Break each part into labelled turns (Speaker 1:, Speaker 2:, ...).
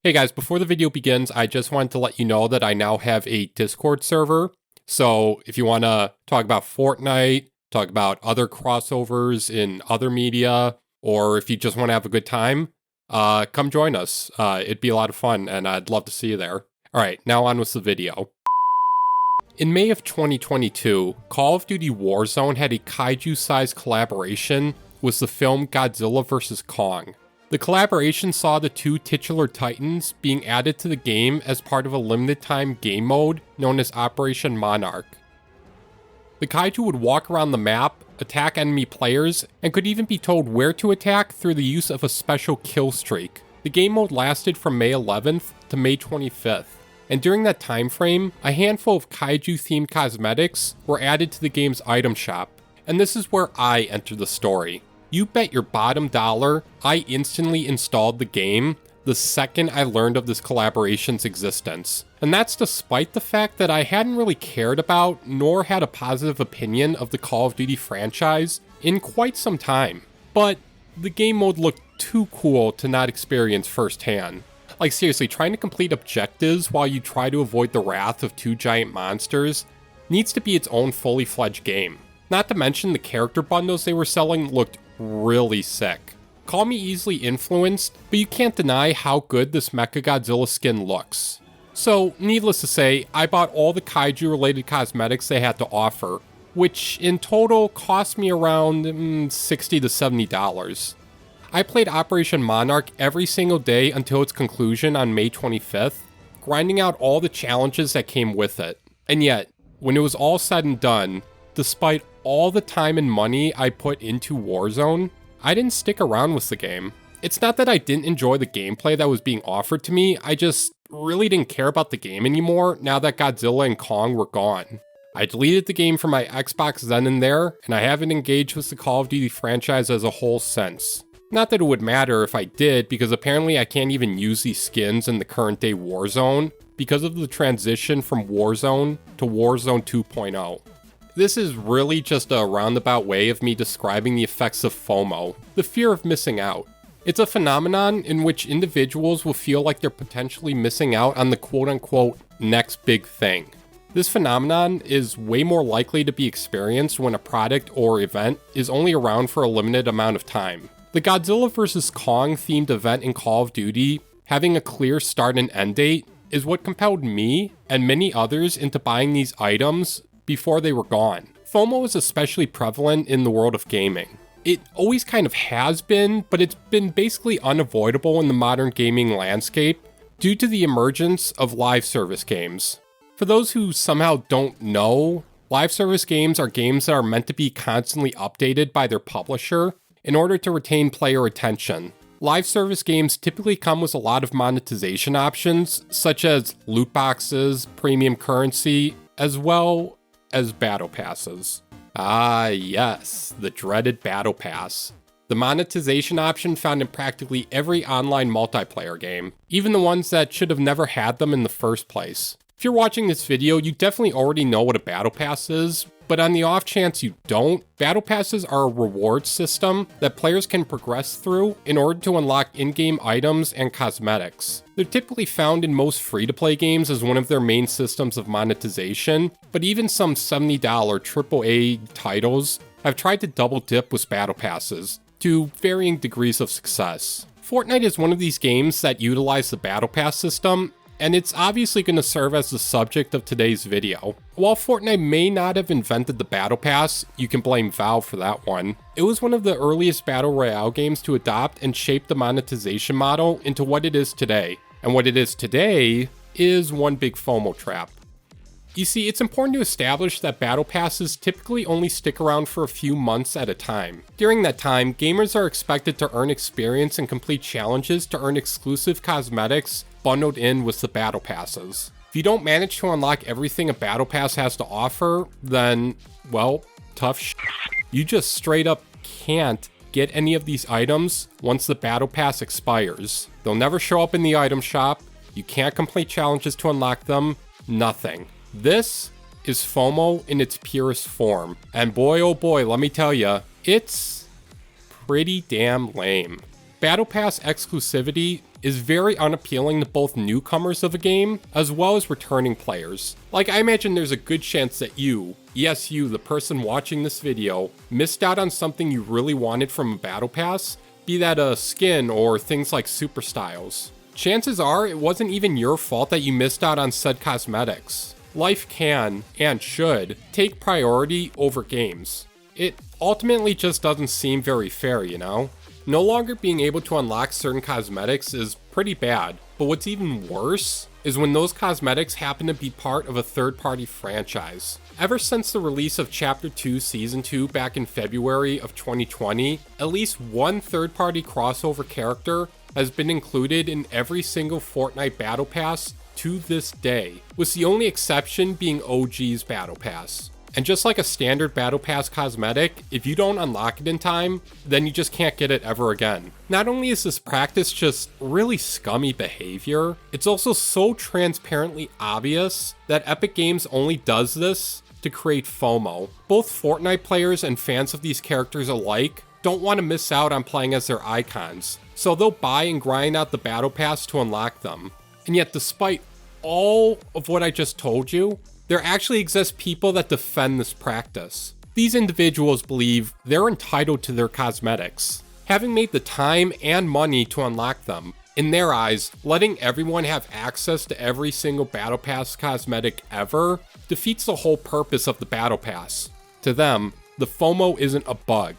Speaker 1: Hey guys, before the video begins, I just wanted to let you know that I now have a Discord server. So if you want to talk about Fortnite, talk about other crossovers in other media, or if you just want to have a good time, come join us. It'd be a lot of fun, and I'd love to see you there. All right, now on with the video. In May of 2022, Call of Duty Warzone had a kaiju-sized collaboration with the film Godzilla vs. Kong. The collaboration saw the two titular titans being added to the game as part of a limited-time game mode known as Operation Monarch. The kaiju would walk around the map, attack enemy players, and could even be told where to attack through the use of a special kill streak. The game mode lasted from May 11th to May 25th, and during that time frame, a handful of kaiju-themed cosmetics were added to the game's item shop, and this is where I enter the story. You bet your bottom dollar, I instantly installed the game the second I learned of this collaboration's existence. And that's despite the fact that I hadn't really cared about nor had a positive opinion of the Call of Duty franchise in quite some time. But the game mode looked too cool to not experience firsthand. Like seriously, trying to complete objectives while you try to avoid the wrath of two giant monsters needs to be its own fully fledged game. Not to mention the character bundles they were selling looked really sick. Call me easily influenced, but you can't deny how good this Mechagodzilla skin looks. So, needless to say, I bought all the kaiju related cosmetics they had to offer, which in total cost me around $60 to $70. I played Operation Monarch every single day until its conclusion on May 25th, grinding out all the challenges that came with it. And yet, when it was all said and done, despite all the time and money I put into Warzone, I didn't stick around with the game. It's not that I didn't enjoy the gameplay that was being offered to me, I just really didn't care about the game anymore now that Godzilla and Kong were gone. I deleted the game from my Xbox then and there, and I haven't engaged with the Call of Duty franchise as a whole since. Not that it would matter if I did, because apparently I can't even use these skins in the current day Warzone because of the transition from Warzone to Warzone 2.0. This is really just a roundabout way of me describing the effects of FOMO, the fear of missing out. It's a phenomenon in which individuals will feel like they're potentially missing out on the quote-unquote next big thing. This phenomenon is way more likely to be experienced when a product or event is only around for a limited amount of time. The Godzilla vs. Kong themed event in Call of Duty, having a clear start and end date, is what compelled me and many others into buying these items before they were gone. FOMO is especially prevalent in the world of gaming. It always kind of has been, but it's been basically unavoidable in the modern gaming landscape due to the emergence of live service games. For those who somehow don't know, live service games are games that are meant to be constantly updated by their publisher in order to retain player attention. Live service games typically come with a lot of monetization options, such as loot boxes, premium currency, as well as battle passes. Ah yes, the dreaded battle pass. The monetization option found in practically every online multiplayer game, even the ones that should have never had them in the first place. If you're watching this video, you definitely already know what a battle pass is, but on the off chance you don't, battle passes are a reward system that players can progress through in order to unlock in-game items and cosmetics. They're typically found in most free-to-play games as one of their main systems of monetization, but even some $70 AAA titles have tried to double dip with battle passes, to varying degrees of success. Fortnite is one of these games that utilize the battle pass system, and it's obviously going to serve as the subject of today's video. While Fortnite may not have invented the Battle Pass, you can blame Valve for that one, it was one of the earliest Battle Royale games to adopt and shape the monetization model into what it is today. And what it is today is one big FOMO trap. You see, it's important to establish that Battle Passes typically only stick around for a few months at a time. During that time, gamers are expected to earn experience and complete challenges to earn exclusive cosmetics bundled in with the Battle Passes. If you don't manage to unlock everything a Battle Pass has to offer, then, well, tough shit. You just straight up can't get any of these items once the Battle Pass expires. They'll never show up in the item shop, you can't complete challenges to unlock them, nothing. This is FOMO in its purest form, and boy oh boy, let me tell ya, it's pretty damn lame. Battle Pass exclusivity is very unappealing to both newcomers of a game as well as returning players. Like, I imagine there's a good chance that you, yes you, the person watching this video, missed out on something you really wanted from a battle pass, be that a skin or things like super styles. Chances are it wasn't even your fault that you missed out on said cosmetics. Life can, and should, take priority over games. It ultimately just doesn't seem very fair, you know? No longer being able to unlock certain cosmetics is pretty bad, but what's even worse is when those cosmetics happen to be part of a third-party franchise. Ever since the release of Chapter 2 Season 2 back in February of 2020, at least one third-party crossover character has been included in every single Fortnite Battle Pass to this day, with the only exception being OG's Battle Pass. And just like a standard Battle Pass cosmetic, if you don't unlock it in time, then you just can't get it ever again. Not only is this practice just really scummy behavior, it's also so transparently obvious that Epic Games only does this to create FOMO. Both Fortnite players and fans of these characters alike don't want to miss out on playing as their icons, so they'll buy and grind out the Battle Pass to unlock them. And yet, despite all of what I just told you, there actually exist people that defend this practice. These individuals believe they're entitled to their cosmetics, having made the time and money to unlock them. In their eyes, letting everyone have access to every single Battle Pass cosmetic ever defeats the whole purpose of the Battle Pass. To them, the FOMO isn't a bug,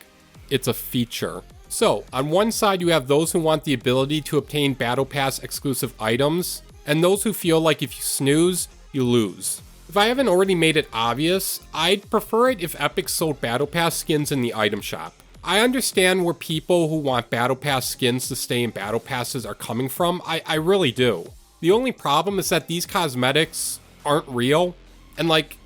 Speaker 1: it's a feature. So, on one side you have those who want the ability to obtain Battle Pass exclusive items, and those who feel like if you snooze, you lose. If I haven't already made it obvious, I'd prefer it if Epic sold Battle Pass skins in the item shop. I understand where people who want Battle Pass skins to stay in Battle Passes are coming from, I really do. The only problem is that these cosmetics aren't real, and like,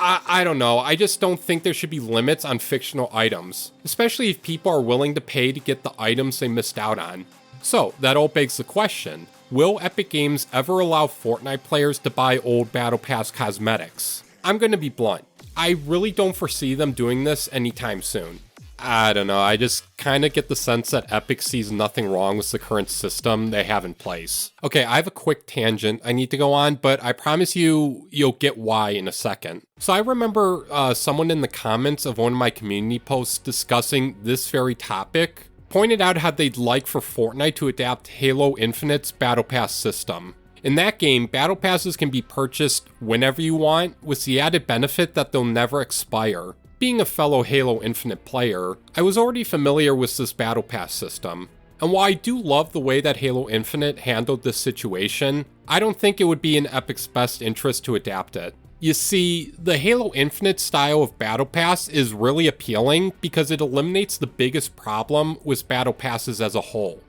Speaker 1: I don't know, I just don't think there should be limits on fictional items, especially if people are willing to pay to get the items they missed out on. So, that all begs the question, will Epic Games ever allow Fortnite players to buy old Battle Pass cosmetics? I'm gonna be blunt, I really don't foresee them doing this anytime soon. I don't know, I just kinda get the sense that Epic sees nothing wrong with the current system they have in place. Okay, I have a quick tangent I need to go on, but I promise you'll get why in a second. So I remember someone in the comments of one of my community posts discussing this very topic pointed out how they'd like for Fortnite to adapt Halo Infinite's Battle Pass system. In that game, Battle Passes can be purchased whenever you want, with the added benefit that they'll never expire. Being a fellow Halo Infinite player, I was already familiar with this Battle Pass system, and while I do love the way that Halo Infinite handled this situation, I don't think it would be in Epic's best interest to adapt it. You see, the Halo Infinite style of Battle Pass is really appealing because it eliminates the biggest problem with Battle Passes as a whole: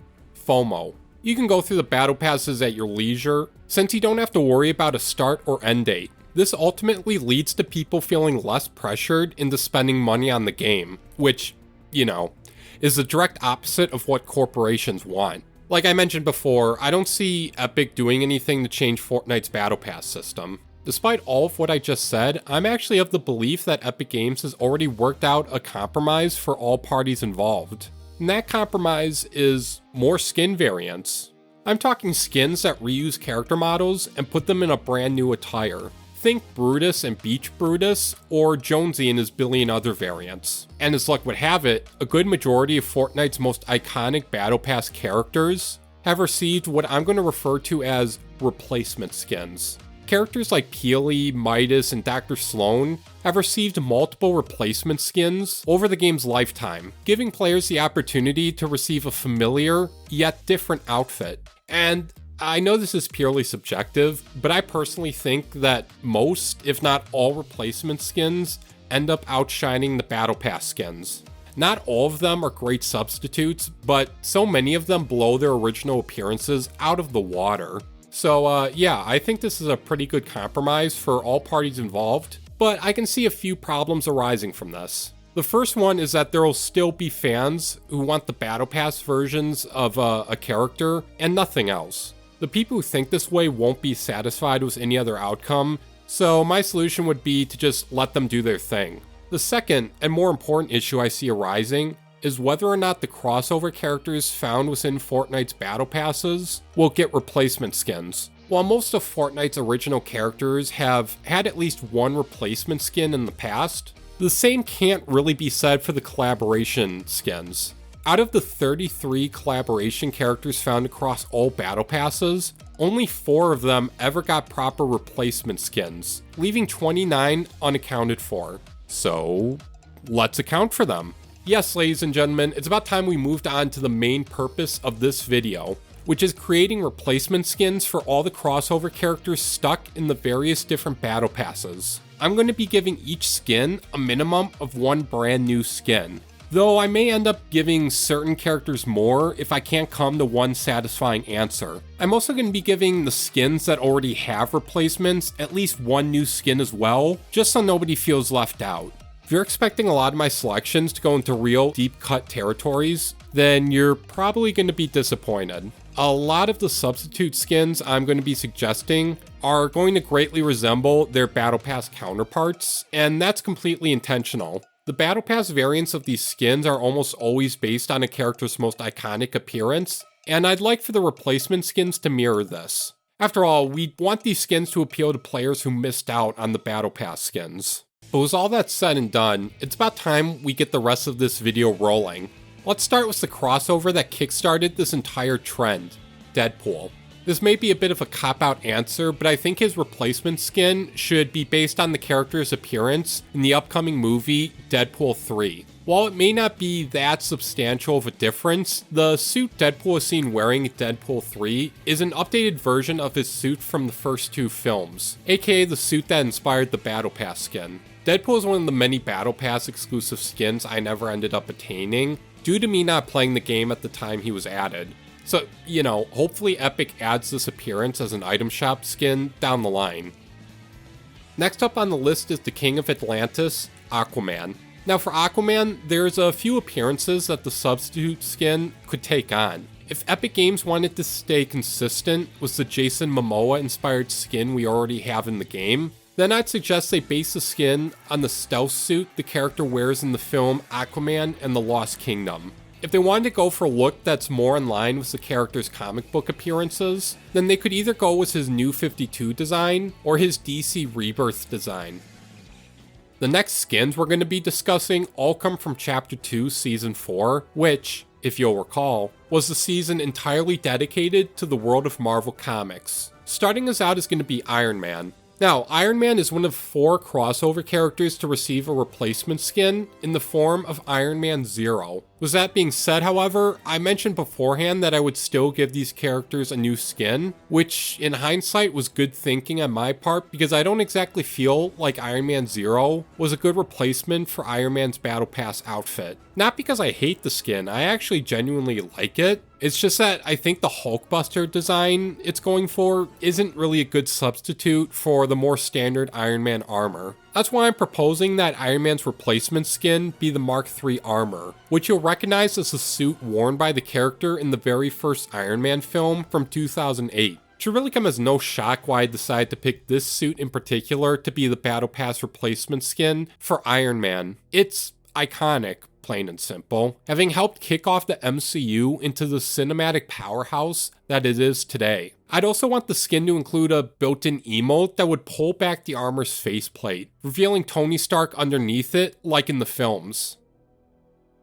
Speaker 1: FOMO. You can go through the Battle Passes at your leisure, since you don't have to worry about a start or end date. This ultimately leads to people feeling less pressured into spending money on the game, which, you know, is the direct opposite of what corporations want. Like I mentioned before, I don't see Epic doing anything to change Fortnite's Battle Pass system. Despite all of what I just said, I'm actually of the belief that Epic Games has already worked out a compromise for all parties involved. And that compromise is more skin variants. I'm talking skins that reuse character models and put them in a brand new attire. Think Brutus and Beach Brutus, or Jonesy and his billion other variants. And as luck would have it, a good majority of Fortnite's most iconic Battle Pass characters have received what I'm going to refer to as replacement skins. Characters like Peely, Midas, and Dr. Sloan have received multiple replacement skins over the game's lifetime, giving players the opportunity to receive a familiar, yet different outfit. And I know this is purely subjective, but I personally think that most, if not all, replacement skins end up outshining the Battle Pass skins. Not all of them are great substitutes, but so many of them blow their original appearances out of the water. So yeah, I think this is a pretty good compromise for all parties involved, but I can see a few problems arising from this. The first one is that there will still be fans who want the Battle Pass versions of a character and nothing else. The people who think this way won't be satisfied with any other outcome, so my solution would be to just let them do their thing. The second and more important issue I see arising is whether or not the crossover characters found within Fortnite's battle passes will get replacement skins. While most of Fortnite's original characters have had at least one replacement skin in the past, the same can't really be said for the collaboration skins. Out of the 33 collaboration characters found across all battle passes, only 4 of them ever got proper replacement skins, leaving 29 unaccounted for. So, let's account for them. Yes, ladies and gentlemen, it's about time we moved on to the main purpose of this video, which is creating replacement skins for all the crossover characters stuck in the various different battle passes. I'm going to be giving each skin a minimum of 1 brand new skin, though I may end up giving certain characters more if I can't come to one satisfying answer. I'm also going to be giving the skins that already have replacements at least 1 new skin as well, just so nobody feels left out. If you're expecting a lot of my selections to go into real deep cut territories, then you're probably going to be disappointed. A lot of the substitute skins I'm going to be suggesting are going to greatly resemble their Battle Pass counterparts, and that's completely intentional. The Battle Pass variants of these skins are almost always based on a character's most iconic appearance, and I'd like for the replacement skins to mirror this. After all, we want these skins to appeal to players who missed out on the Battle Pass skins. But with all that said and done, it's about time we get the rest of this video rolling. Let's start with the crossover that kickstarted this entire trend, Deadpool. This may be a bit of a cop-out answer, but I think his replacement skin should be based on the character's appearance in the upcoming movie Deadpool 3. While it may not be that substantial of a difference, the suit Deadpool is seen wearing in Deadpool 3 is an updated version of his suit from the first 2 films, aka the suit that inspired the Battle Pass skin. Deadpool is one of the many Battle Pass exclusive skins I never ended up attaining, due to me not playing the game at the time he was added. So, hopefully Epic adds this appearance as an item shop skin down the line. Next up on the list is the King of Atlantis, Aquaman. Now for Aquaman, there's a few appearances that the substitute skin could take on. If Epic Games wanted to stay consistent with the Jason Momoa inspired skin we already have in the game, then I'd suggest they base the skin on the stealth suit the character wears in the film Aquaman and the Lost Kingdom. If they wanted to go for a look that's more in line with the character's comic book appearances, then they could either go with his New 52 design or his DC Rebirth design. The next skins we're going to be discussing all come from Chapter 2, Season 4, which, if you'll recall, was the season entirely dedicated to the world of Marvel Comics. Starting us out is going to be Iron Man. Now, Iron Man is one of 4 crossover characters to receive a replacement skin in the form of Iron Man 0. With that being said, however, I mentioned beforehand that I would still give these characters a new skin, which in hindsight was good thinking on my part because I don't exactly feel like Iron Man 0 was a good replacement for Iron Man's Battle Pass outfit. Not because I hate the skin, I actually genuinely like it. It's just that I think the Hulkbuster design it's going for isn't really a good substitute for the more standard Iron Man armor. That's why I'm proposing that Iron Man's replacement skin be the Mark III armor, which you'll recognize as the suit worn by the character in the very first Iron Man film from 2008. It should really come as no shock why I decided to pick this suit in particular to be the Battle Pass replacement skin for Iron Man. It's iconic, plain and simple, having helped kick off the MCU into the cinematic powerhouse that it is today. I'd also want the skin to include a built-in emote that would pull back the armor's faceplate, revealing Tony Stark underneath it like in the films.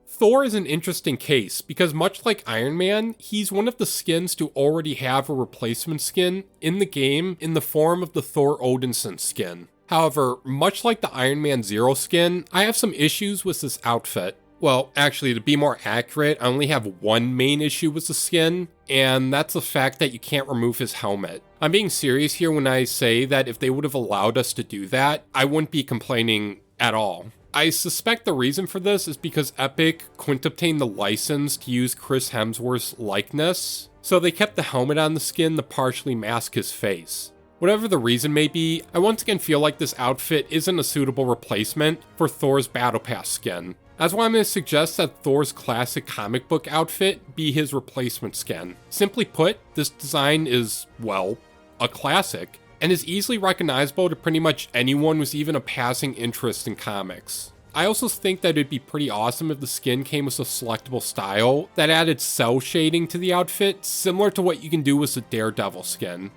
Speaker 1: Thor is an interesting case because much like Iron Man, he's one of the skins to already have a replacement skin in the game in the form of the Thor Odinson skin. However, much like the Iron Man 0 skin, I have some issues with this outfit. Well, actually, to be more accurate, I only have one main issue with the skin, and that's the fact that you can't remove his helmet. I'm being serious here when I say that if they would have allowed us to do that, I wouldn't be complaining at all. I suspect the reason for this is because Epic couldn't obtain the license to use Chris Hemsworth's likeness, so they kept the helmet on the skin to partially mask his face. Whatever the reason may be, I once again feel like this outfit isn't a suitable replacement for Thor's Battle Pass skin. That's why I'm going to suggest that Thor's classic comic book outfit be his replacement skin. Simply put, this design is, well, a classic, and is easily recognizable to pretty much anyone with even a passing interest in comics. I also think that it'd be pretty awesome if the skin came with a selectable style that added cell shading to the outfit, similar to what you can do with the Daredevil skin.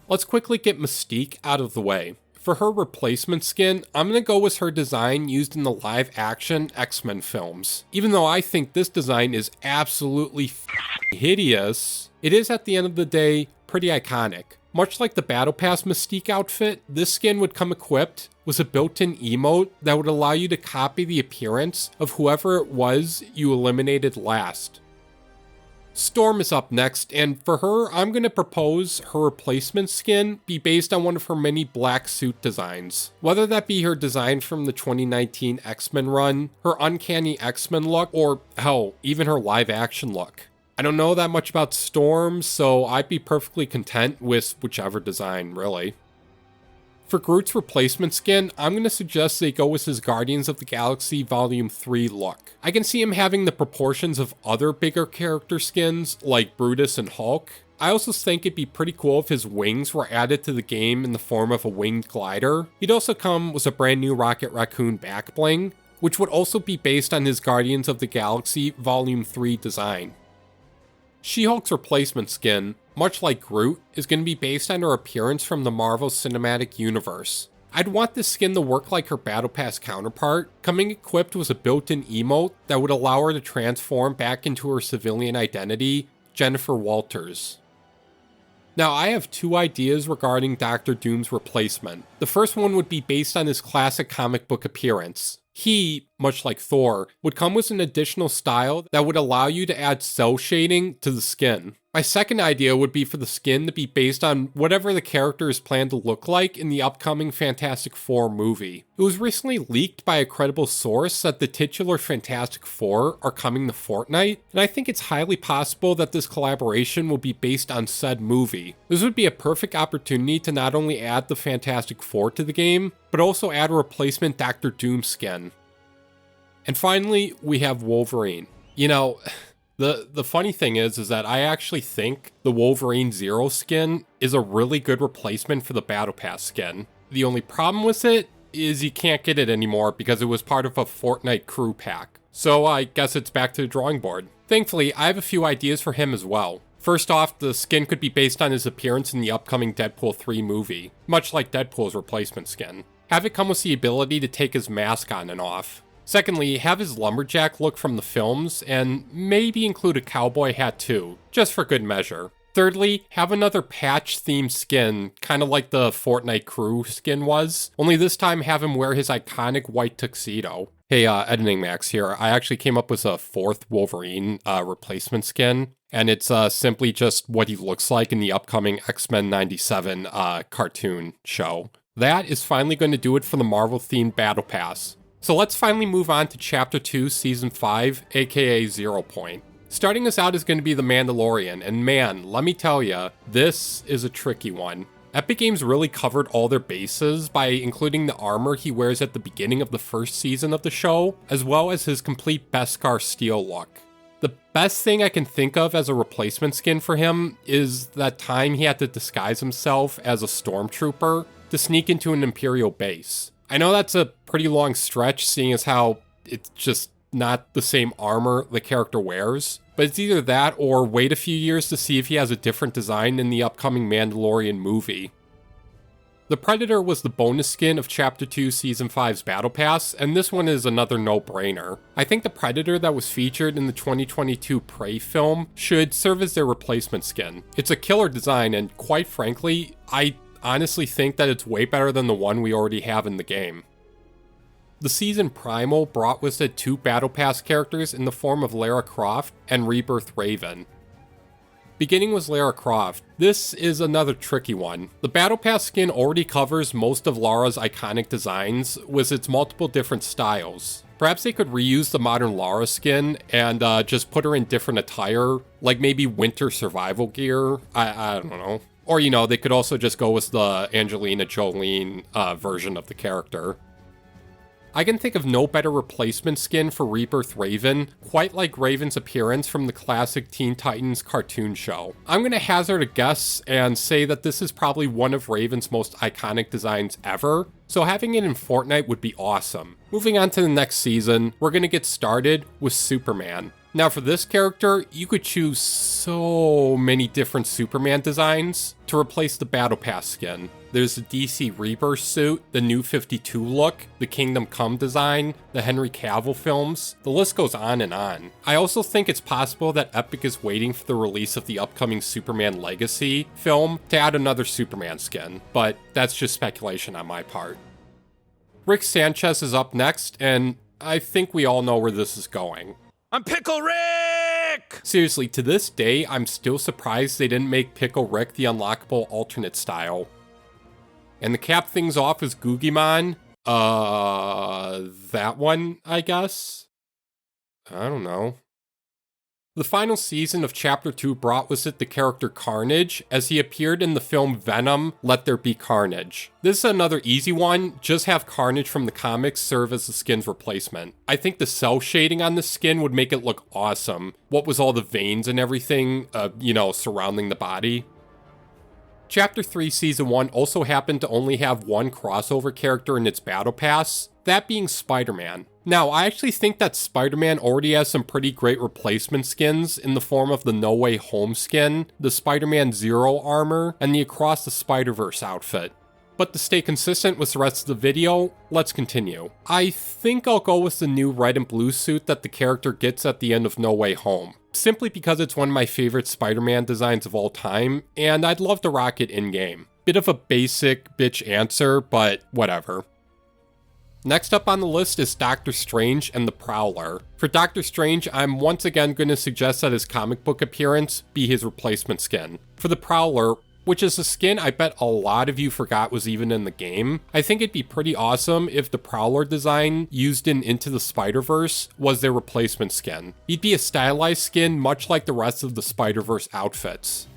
Speaker 1: Let's quickly get Mystique out of the way. For her replacement skin, I'm going to go with her design used in the live-action X-Men films. Even though I think this design is absolutely hideous, it is at the end of the day pretty iconic. Much like the Battle Pass Mystique outfit, this skin would come equipped with a built-in emote that would allow you to copy the appearance of whoever it was you eliminated last. Storm is up next, and for her, I'm going to propose her replacement skin be based on one of her many black suit designs. Whether that be her design from the 2019 X-Men run, her Uncanny X-Men look, or hell, even her live-action look. I don't know that much about Storm, so I'd be perfectly content with whichever design, really. For Groot's replacement skin, I'm going to suggest they go with his Guardians of the Galaxy Volume 3 look. I can see him having the proportions of other bigger character skins, like Brutus and Hulk. I also think it'd be pretty cool if his wings were added to the game in the form of a winged glider. He'd also come with a brand new Rocket Raccoon back bling, which would also be based on his Guardians of the Galaxy Volume 3 design. She-Hulk's replacement skin, much like Groot, is going to be based on her appearance from the Marvel Cinematic Universe. I'd want this skin to work like her Battle Pass counterpart, coming equipped with a built-in emote that would allow her to transform back into her civilian identity, Jennifer Walters. Now, I have two ideas regarding Doctor Doom's replacement. The first one would be based on his classic comic book appearance. He, much like Thor, would come with an additional style that would allow you to add cell shading to the skin. My second idea would be for the skin to be based on whatever the character is planned to look like in the upcoming Fantastic Four movie. It was recently leaked by a credible source that the titular Fantastic Four are coming to Fortnite, and I think it's highly possible that this collaboration will be based on said movie. This would be a perfect opportunity to not only add the Fantastic Four to the game, but also add a replacement Doctor Doom skin. And finally, we have Wolverine. You know, the funny thing is that I actually think the Wolverine Zero skin is a really good replacement for the Battle Pass skin. The only problem with it is you can't get it anymore because it was part of a Fortnite crew pack. So I guess it's back to the drawing board. Thankfully, I have a few ideas for him as well. First off, the skin could be based on his appearance in the upcoming Deadpool 3 movie, much like Deadpool's replacement skin. Have it come with the ability to take his mask on and off. Secondly, have his lumberjack look from the films, and maybe include a cowboy hat too, just for good measure. Thirdly, have another patch-themed skin, kind of like the Fortnite crew skin was, only this time have him wear his iconic white tuxedo. Hey, Editing Max here. I actually came up with a fourth Wolverine replacement skin, and it's simply just what he looks like in the upcoming X-Men 97 cartoon show. That is finally going to do it for the Marvel-themed Battle Pass. So let's finally move on to Chapter 2, Season 5, aka 0 Point. Starting us out is going to be The Mandalorian, and man, let me tell ya, this is a tricky one. Epic Games really covered all their bases by including the armor he wears at the beginning of the first season of the show, as well as his complete Beskar steel look. The best thing I can think of as a replacement skin for him is that time he had to disguise himself as a stormtrooper to sneak into an Imperial base. I know that's a pretty long stretch, seeing as how it's just not the same armor the character wears, but it's either that or wait a few years to see if he has a different design in the upcoming Mandalorian movie. The Predator was the bonus skin of Chapter 2 Season 5's Battle Pass, and this one is another no-brainer. I think the Predator that was featured in the 2022 Prey film should serve as their replacement skin. It's a killer design, and quite frankly, I honestly think that it's way better than the one we already have in the game. The season Primal brought with it two Battle Pass characters in the form of Lara Croft and Rebirth Raven. Beginning with Lara Croft, this is another tricky one. The Battle Pass skin already covers most of Lara's iconic designs with its multiple different styles. Perhaps they could reuse the modern Lara skin and just put her in different attire, like maybe winter survival gear, I don't know. Or, you know, they could also just go with the Angelina Jolie version of the character. I can think of no better replacement skin for Rebirth Raven, quite like Raven's appearance from the classic Teen Titans cartoon show. I'm going to hazard a guess and say that this is probably one of Raven's most iconic designs ever, so having it in Fortnite would be awesome. Moving on to the next season, we're going to get started with Superman. Now for this character, you could choose so many different Superman designs to replace the Battle Pass skin. There's the DC Rebirth suit, the New 52 look, the Kingdom Come design, the Henry Cavill films, the list goes on and on. I also think it's possible that Epic is waiting for the release of the upcoming Superman Legacy film to add another Superman skin, but that's just speculation on my part. Rick Sanchez is up next, and I think we all know where this is going.
Speaker 2: I'm Pickle Rick!
Speaker 1: Seriously, to this day, I'm still surprised they didn't make Pickle Rick the unlockable alternate style. And to cap things off is Googimon. That one, I guess? I don't know. The final season of Chapter 2 brought with it the character Carnage, as he appeared in the film Venom, Let There Be Carnage. This is another easy one, just have Carnage from the comics serve as the skin's replacement. I think the cell shading on the skin would make it look awesome. What was all the veins and everything, surrounding the body. Chapter 3 Season 1 also happened to only have one crossover character in its battle pass, that being Spider-Man. Now, I actually think that Spider-Man already has some pretty great replacement skins in the form of the No Way Home skin, the Spider-Man Zero armor, and the Across the Spider-Verse outfit. But to stay consistent with the rest of the video, let's continue. I think I'll go with the new red and blue suit that the character gets at the end of No Way Home, simply because it's one of my favorite Spider-Man designs of all time, and I'd love to rock it in-game. Bit of a basic bitch answer, but whatever. Next up on the list is Doctor Strange and the Prowler. For Doctor Strange, I'm once again going to suggest that his comic book appearance be his replacement skin. For the Prowler, which is a skin I bet a lot of you forgot was even in the game, I think it'd be pretty awesome if the Prowler design used in Into the Spider-Verse was their replacement skin. He'd be a stylized skin much like the rest of the Spider-Verse outfits.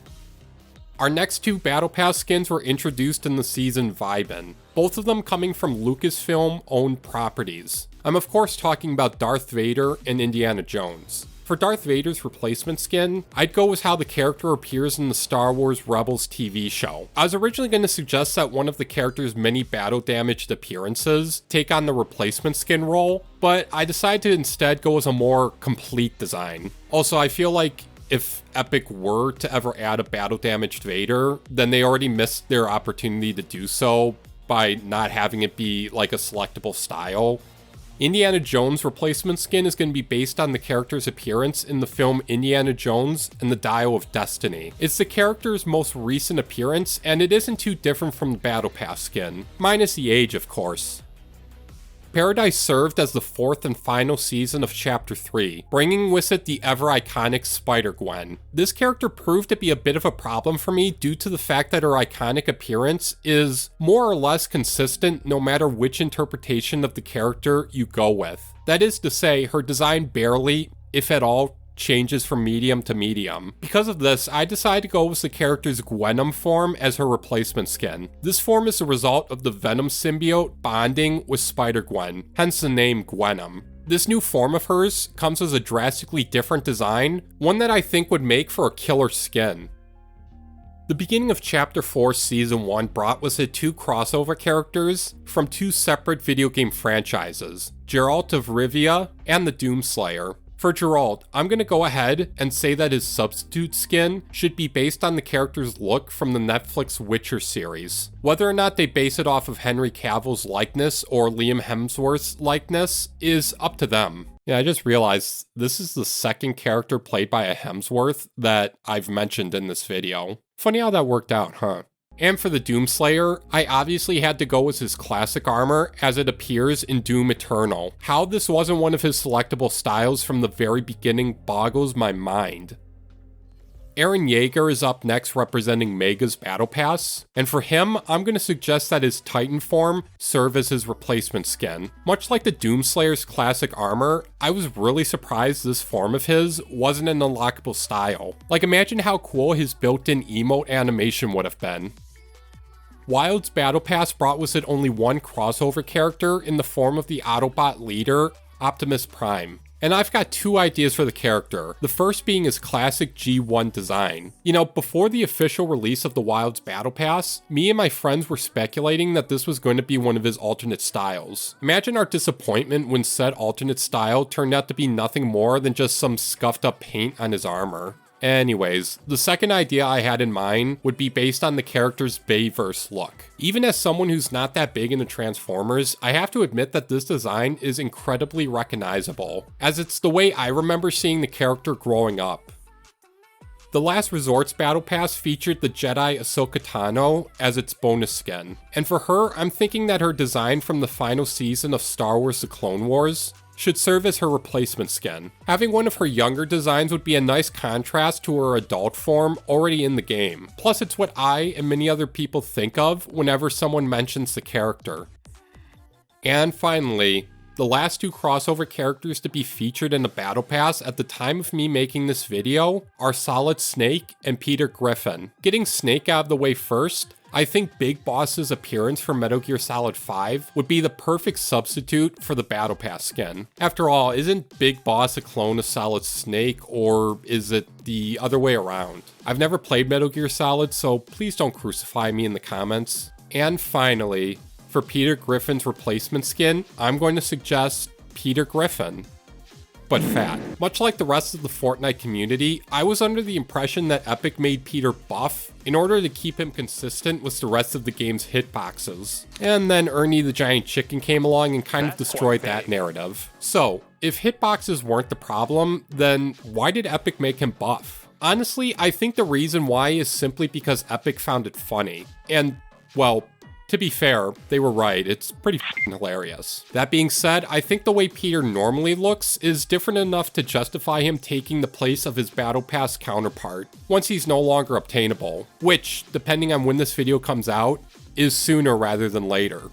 Speaker 1: Our next two Battle Pass skins were introduced in the season Vibin', both of them coming from Lucasfilm-owned properties. I'm of course talking about Darth Vader and Indiana Jones. For Darth Vader's replacement skin, I'd go with how the character appears in the Star Wars Rebels TV show. I was originally going to suggest that one of the character's many battle-damaged appearances take on the replacement skin role, but I decided to instead go with a more complete design. Also, I feel like if Epic were to ever add a battle-damaged Vader, then they already missed their opportunity to do so by not having it be like a selectable style. Indiana Jones' replacement skin is going to be based on the character's appearance in the film Indiana Jones and the Dial of Destiny. It's the character's most recent appearance, and it isn't too different from the Battle Pass skin, minus the age, of course. Paradise served as the fourth and final season of Chapter 3, bringing with it the ever-iconic Spider-Gwen. This character proved to be a bit of a problem for me due to the fact that her iconic appearance is more or less consistent no matter which interpretation of the character you go with. That is to say, her design barely, if at all, changes from medium to medium. Because of this, I decided to go with the character's Gwenom form as her replacement skin. This form is the result of the Venom symbiote bonding with Spider-Gwen, hence the name Gwenom. This new form of hers comes as a drastically different design, one that I think would make for a killer skin. The beginning of Chapter 4 Season 1 brought with it two crossover characters from two separate video game franchises, Geralt of Rivia and the Doomslayer. For Geralt, I'm going to go ahead and say that his substitute skin should be based on the character's look from the Netflix Witcher series. Whether or not they base it off of Henry Cavill's likeness or Liam Hemsworth's likeness is up to them. Yeah, I just realized this is the second character played by a Hemsworth that I've mentioned in this video. Funny how that worked out, huh? And for the Doomslayer, I obviously had to go with his classic armor as it appears in Doom Eternal. How this wasn't one of his selectable styles from the very beginning boggles my mind. Eren Yeager is up next representing Mega's Battle Pass, and for him, I'm going to suggest that his Titan form serve as his replacement skin. Much like the Doomslayer's classic armor, I was really surprised this form of his wasn't an unlockable style. Like, imagine how cool his built-in emote animation would have been. Wild's Battle Pass brought with it only one crossover character in the form of the Autobot leader, Optimus Prime. And I've got two ideas for the character, the first being his classic G1 design. You know, before the official release of the Wild's Battle Pass, me and my friends were speculating that this was going to be one of his alternate styles. Imagine our disappointment when said alternate style turned out to be nothing more than just some scuffed up paint on his armor. Anyways, the second idea I had in mind would be based on the character's Bayverse look. Even as someone who's not that big into Transformers, I have to admit that this design is incredibly recognizable, as it's the way I remember seeing the character growing up. The Last Resort's Battle Pass featured the Jedi Ahsoka Tano as its bonus skin, and for her, I'm thinking that her design from the final season of Star Wars The Clone Wars should serve as her replacement skin. Having one of her younger designs would be a nice contrast to her adult form already in the game. Plus, it's what I and many other people think of whenever someone mentions the character. And finally, the last two crossover characters to be featured in the Battle Pass at the time of me making this video are Solid Snake and Peter Griffin. Getting Snake out of the way first, I think Big Boss's appearance from Metal Gear Solid 5 would be the perfect substitute for the Battle Pass skin. After all, isn't Big Boss a clone of Solid Snake, or is it the other way around? I've never played Metal Gear Solid, so please don't crucify me in the comments. And finally, for Peter Griffin's replacement skin, I'm going to suggest Peter Griffin, but fat. Much like the rest of the Fortnite community, I was under the impression that Epic made Peter buff in order to keep him consistent with the rest of the game's hitboxes. And then Ernie the Giant Chicken came along and kind of destroyed that narrative. So, if hitboxes weren't the problem, then why did Epic make him buff? Honestly, I think the reason why is simply because Epic found it funny. And, well, to be fair, they were right, it's pretty hilarious. That being said, I think the way Peter normally looks is different enough to justify him taking the place of his Battle Pass counterpart, once he's no longer obtainable, which, depending on when this video comes out, is sooner rather than later.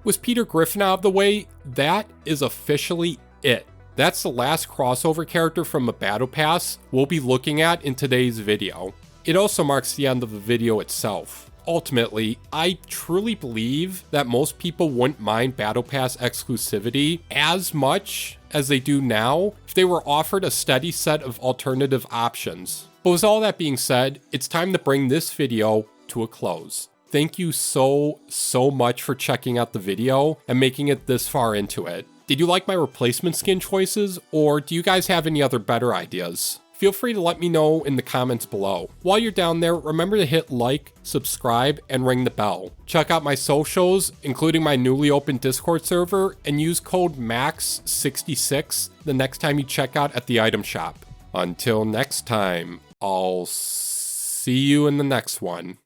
Speaker 1: With Peter Griffin out of the way, that is officially it. That's the last crossover character from a Battle Pass we'll be looking at in today's video. It also marks the end of the video itself. Ultimately, I truly believe that most people wouldn't mind Battle Pass exclusivity as much as they do now if they were offered a steady set of alternative options. But with all that being said, it's time to bring this video to a close. Thank you so much for checking out the video and making it this far into it. Did you like my replacement skin choices, or do you guys have any other better ideas? Feel free to let me know in the comments below. While you're down there, remember to hit like, subscribe, and ring the bell. Check out my socials, including my newly opened Discord server, and use code MAX66 the next time you check out at the item shop. Until next time, I'll see you in the next one.